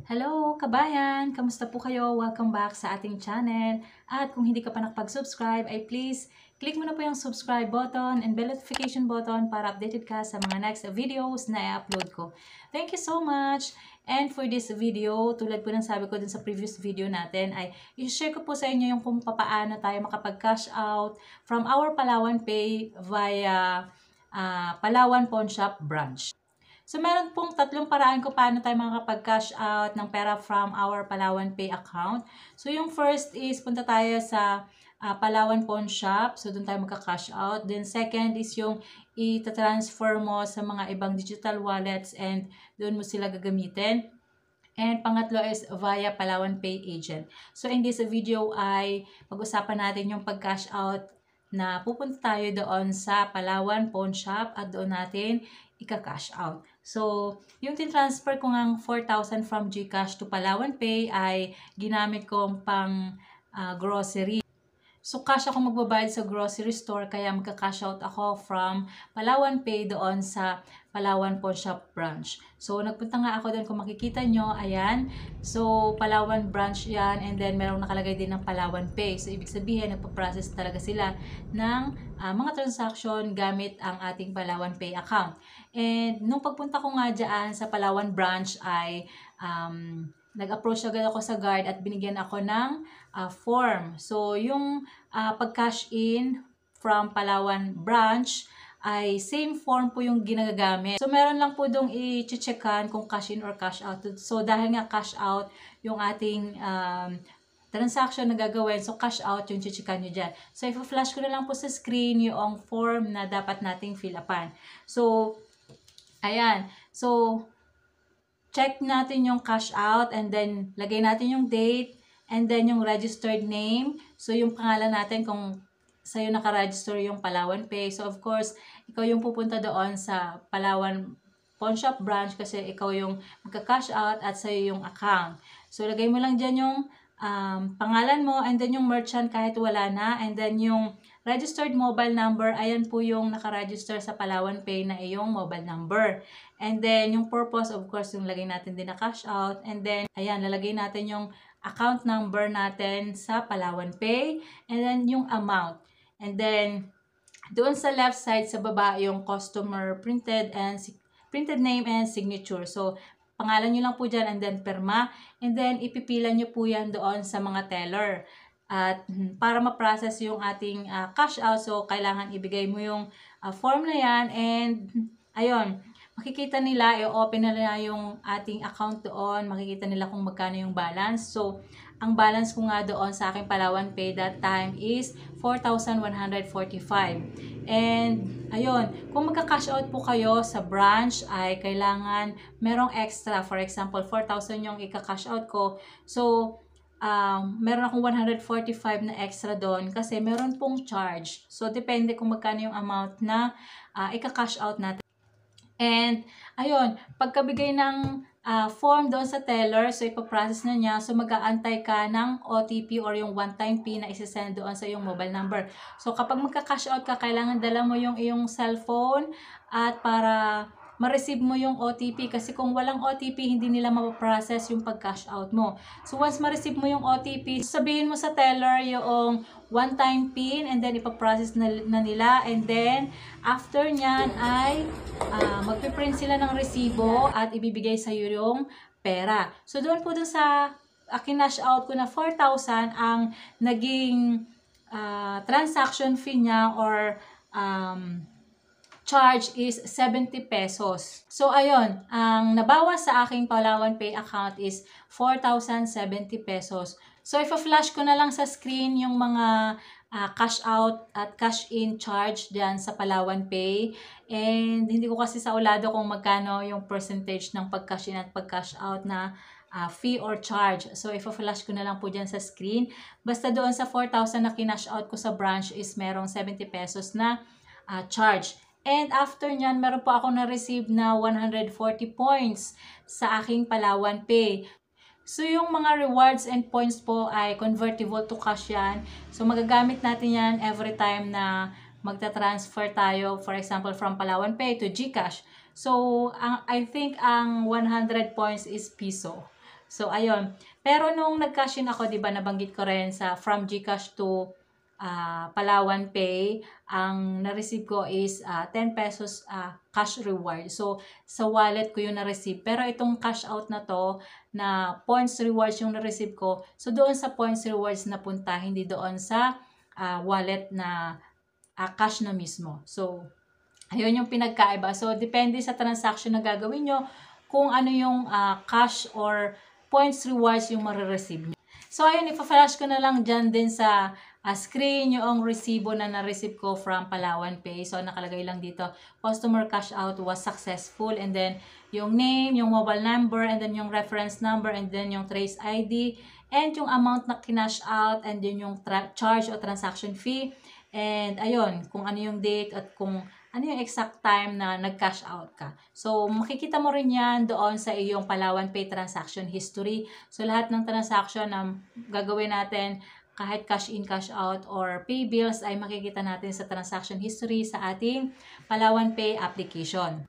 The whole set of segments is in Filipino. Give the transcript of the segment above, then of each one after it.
Hello, kabayan! Kamusta po kayo? Welcome back sa ating channel. At kung hindi ka pa nakapag-subscribe, ay please click mo na po yung subscribe button and bell notification button para updated ka sa mga next videos na i-upload ko. Thank you so much! And for this video, tulad po ng sabi ko dun sa previous video natin, ay i-share ko po sa inyo yung kung paano tayo makapag-cash out from our Palawan Pay via Palawan Pawn Shop branch. So, meron pong tatlong paraan kung paano tayo makakapag-cash out ng pera from our Palawan Pay account. So, yung first is punta tayo sa Palawan Pawn Shop. So, doon tayo magka-cash out. Then, second is yung i-transfer mo sa mga ibang digital wallets and doon mo sila gagamitin. And pangatlo is via Palawan Pay agent. So, in this video ay pag-usapan natin yung pag-cash out na pupunta tayo doon sa Palawan Pawn Shop at doon natin ika-cash out. So, yung tin-transfer ko ngang 4,000 from GCash to Palawan Pay ay ginamit kong pang grocery. So, cash ako magbabayad sa grocery store kaya magka-cash out ako from Palawan Pay doon sa Palawan Pawn Shop branch. So, nagpunta nga ako doon kung makikita nyo, ayan. So, Palawan branch yan and then merong nakalagay din ng Palawan Pay. So, ibig sabihin, nagpa-process talaga sila ng mga transaction gamit ang ating Palawan Pay account. And, nung pagpunta ko nga dyan sa Palawan branch ay nag-approach agad ako sa guard at binigyan ako ng form. So, yung pag-cash in from Palawan branch ay same form po yung ginagamit. So, meron lang po dong i-checkan kung cash in or cash out. So, dahil nga cash out yung ating transaction na gagawin, so cash out yung checkan nyo dyan. So, i-flash ko na lang po sa screen yung form na dapat nating fill upan. So, ayan. So, check natin yung cash out and then lagay natin yung date and then yung registered name. So, yung pangalan natin kung sa'yo nakaregister yung Palawan Pay. So, of course, ikaw yung pupunta doon sa Palawan Pawn Shop branch kasi ikaw yung magka-cash out at sa'yo yung account. So, lagay mo lang dyan yung pangalan mo and then yung merchant kahit wala na and then yung registered mobile number, ayan po yung nakaregister sa Palawan Pay na iyong mobile number. And then, yung purpose, of course, yung lagay natin din na cash out. And then, ayan, lalagay natin yung account number natin sa Palawan Pay. And then, yung amount. And then, doon sa left side, sa baba, yung customer printed name and signature. So, pangalan nyo lang po dyan and then perma. And then, ipipila nyo po yan doon sa mga teller. At para ma-process yung ating cash out, so kailangan ibigay mo yung form na yan and ayun, makikita nila, i-open na nila yung ating account doon, makikita nila kung magkano yung balance. So, ang balance ko nga doon sa aking Palawan Pay that time is 4,145. And, ayun, kung magka-cash out po kayo sa branch, ay kailangan merong extra. For example, 4,000 yung ika-cash out ko. So, meron akong 145 na extra doon kasi meron pong charge. So, depende kung magkano yung amount na ika-cash out natin. And, ayun, pagkabigay ng form doon sa teller, so ipaprocess na niya, so mag-aantay ka ng OTP or yung one-time PIN na isasend doon sa iyong mobile number. So, kapag magka-cash out ka, kailangan dala mo yung iyong cellphone at para ma-receive mo yung OTP kasi kung walang OTP, hindi nila mapaprocess yung pag-cash out mo. So, once ma-receive mo yung OTP, sabihin mo sa teller yung one-time PIN and then ipaprocess na nila and then after nyan ay magpiprint sila ng resibo at ibibigay sa iyo yung pera. So, doon po dun sa kinash out ko na 4,000 ang naging transaction fee niya or charge is 70 pesos. So, ayun, ang nabawas sa aking Palawan Pay account is 4,070 pesos. So, ipa-flash ko na lang sa screen yung mga cash out at cash in charge dyan sa Palawan Pay. And hindi ko kasi sa ulado kung magkano yung percentage ng pag-cash in at pag-cash out na fee or charge. So, ipa-flash ko na lang po dyan sa screen. Basta doon sa 4,000 na kinash out ko sa branch is merong 70 pesos na charge. And after nyan, meron po ako na-receive na 140 points sa aking Palawan Pay. So, yung mga rewards and points po ay convertible to cash yan. So, magagamit natin yan every time na magta-transfer tayo, for example, from Palawan Pay to GCash. So, I think ang 100 points is piso. So, ayun. Pero nung nag-cash in ako, di ba, nabanggit ko rin sa from GCash to Palawan Pay, ang na-receive ko is 10 pesos cash reward. So, sa wallet ko yung na-receive. Pero itong cash out na to, na points rewards yung na-receive ko, so doon sa points rewards na punta, hindi doon sa wallet na cash na mismo. So, ayun yung pinagkaiba. So, depende sa transaction na gagawin nyo kung ano yung cash or points rewards yung marireceive nyo. So, ayun, ipa-flash ko na lang dyan din sa screen yung resibo na na-receive ko from Palawan Pay. So, nakalagay lang dito, customer cash out was successful. And then, yung name, yung mobile number, and then yung reference number, and then yung trace ID, and yung amount na kinash out, and then yung charge o transaction fee. And, ayun, kung ano yung date at kung ano yung exact time na nag-cash out ka. So, makikita mo rin yan doon sa iyong Palawan Pay transaction history. So, lahat ng transaction na gagawin natin, kahit cash in, cash out, or pay bills, ay makikita natin sa transaction history sa ating Palawan Pay application.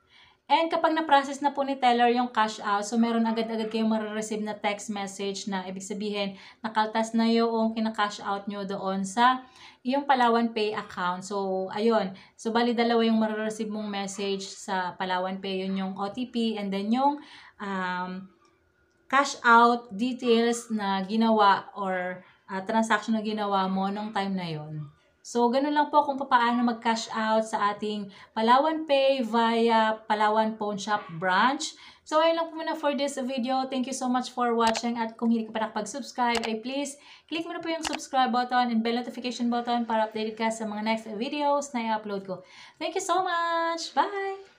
And kapag na-process na po ni teller yung cash out, so meron agad-agad kayong marireceive na text message na ibig sabihin, nakaltas na yung kina-cash out nyo doon sa yung Palawan Pay account. So, ayun. So, bali dalawa yung marireceive mong message sa Palawan Pay. Yun yung OTP and then yung cash out details na ginawa or transaction na ginawa mo nung time na yon. So, ganun lang po kung paano mag-cash out sa ating Palawan Pay via Palawan Pawn Shop branch. So, ayun lang po muna for this video. Thank you so much for watching. At kung hindi ka pa nakapag-subscribe, ay please click mo na po yung subscribe button and bell notification button para updated ka sa mga next videos na i-upload ko. Thank you so much! Bye!